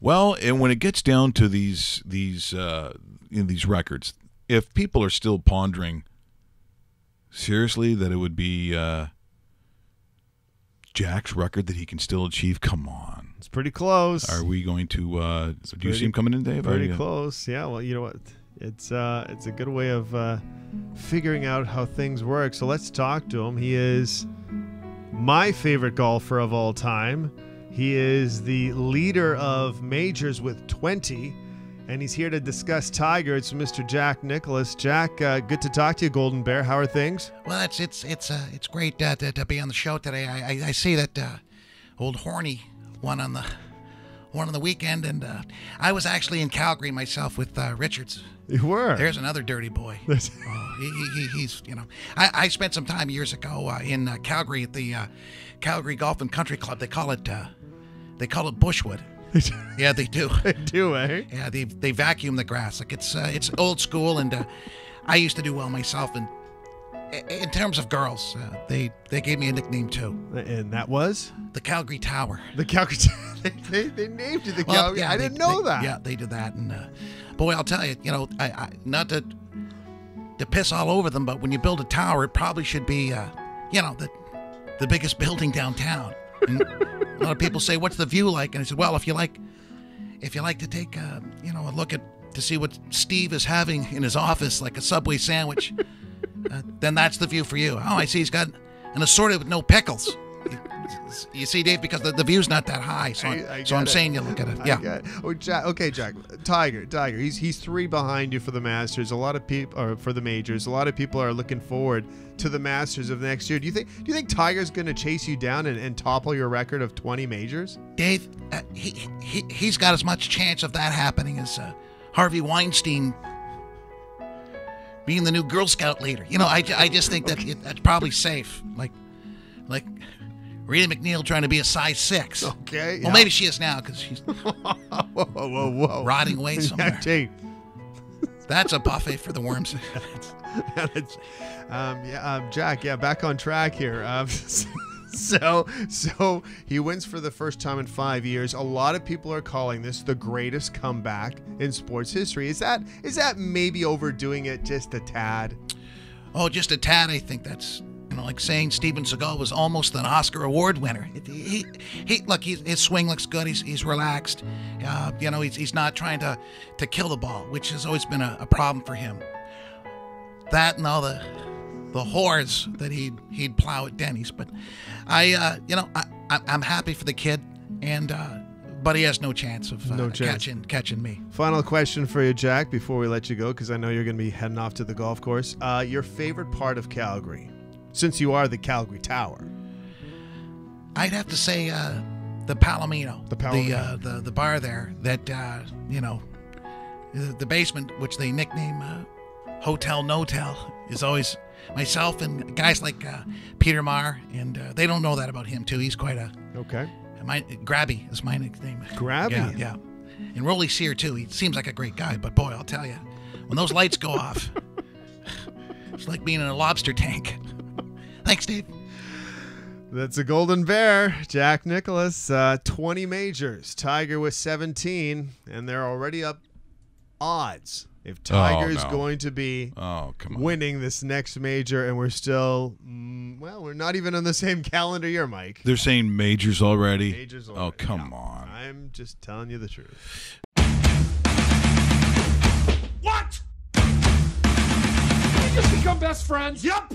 Well, and when it gets down to these records, if people are still pondering seriously that it would be Jack's record that he can still achieve, come on. It's pretty close. Are we going to do you see him coming in, Dave? Pretty close. Yeah, well, you know what? It's a good way of figuring out how things work. So let's talk to him. He is my favorite golfer of all time. He is the leader of majors with 20, and he's here to discuss Tiger. It's Mr. Jack Nicklaus. Jack, good to talk to you, Golden Bear. How are things? Well, it's great to be on the show today. I see that old Horny won on the weekend, and I was actually in Calgary myself with Richards. You were? There's another dirty boy. He's I spent some time years ago in Calgary at the Calgary Golf and Country Club. They call it Bushwood. Yeah, they do. They do, eh? Yeah, they vacuum the grass. Like it's old school, and I used to do well myself. And in terms of girls, they gave me a nickname too. And that was the Calgary Tower. The Calgary. they named you the Calgary. Yeah, I didn't know that. Yeah, they did that, and boy, I'll tell you, I not to piss all over them, but when you build a tower, it probably should be, the biggest building downtown. And a lot of people say, "What's the view like?" And I said, "Well, if you like to take a look to see what Steve is having in his office, like a Subway sandwich, then that's the view for you." Oh, I see. He's got an assorted with no pickles. You see, Dave, because the view's not that high, so I'm saying you look at it. Yeah. Oh, Jack. Okay, Jack. Tiger. He's 3 behind you for the Masters. A lot of people, or for the majors. A lot of people are looking forward to the Masters of next year. Do you think Tiger's going to chase you down and topple your record of 20 majors? Dave, he's got as much chance of that happening as Harvey Weinstein being the new Girl Scout leader. I just think that that's probably safe. Like Rita McNeil trying to be a size 6. Okay. Well, maybe she is now because she's whoa. rotting away somewhere. That's a buffet for the worms. Jack, back on track here. So he wins for the first time in 5 years. A lot of people are calling this the greatest comeback in sports history. Is that maybe overdoing it just a tad? Oh, just a tad. I think that's like saying Steven Seagal was almost an Oscar award winner. His swing looks good. He's relaxed. He's not trying to kill the ball, which has always been a problem for him. That and all the whores that he'd plow at Denny's. But I'm happy for the kid, and but he has no chance of catching me. Final question for you, Jack, before we let you go, because I know you're going to be heading off to the golf course. Your favorite part of Calgary, since you are the Calgary Tower? I'd have to say the Palomino. The bar there that the basement, which they nickname Hotel No-Tel, is always myself and guys like Peter Marr, and they don't know that about him too. He's quite a Grabby is my nickname. Grabby? Yeah. And Rolly Sear too. He seems like a great guy, but boy, I'll tell you, when those lights go off, it's like being in a lobster tank. Thanks, Dave. That's a Golden Bear, Jack Nicklaus. 20 majors. Tiger with 17, and they're already up odds if Tiger's going to be winning this next major, and we're still, we're not even on the same calendar year, Mike. They're saying majors already? Majors already. Oh, come on. I'm just telling you the truth. What? Did we just become best friends? Yep.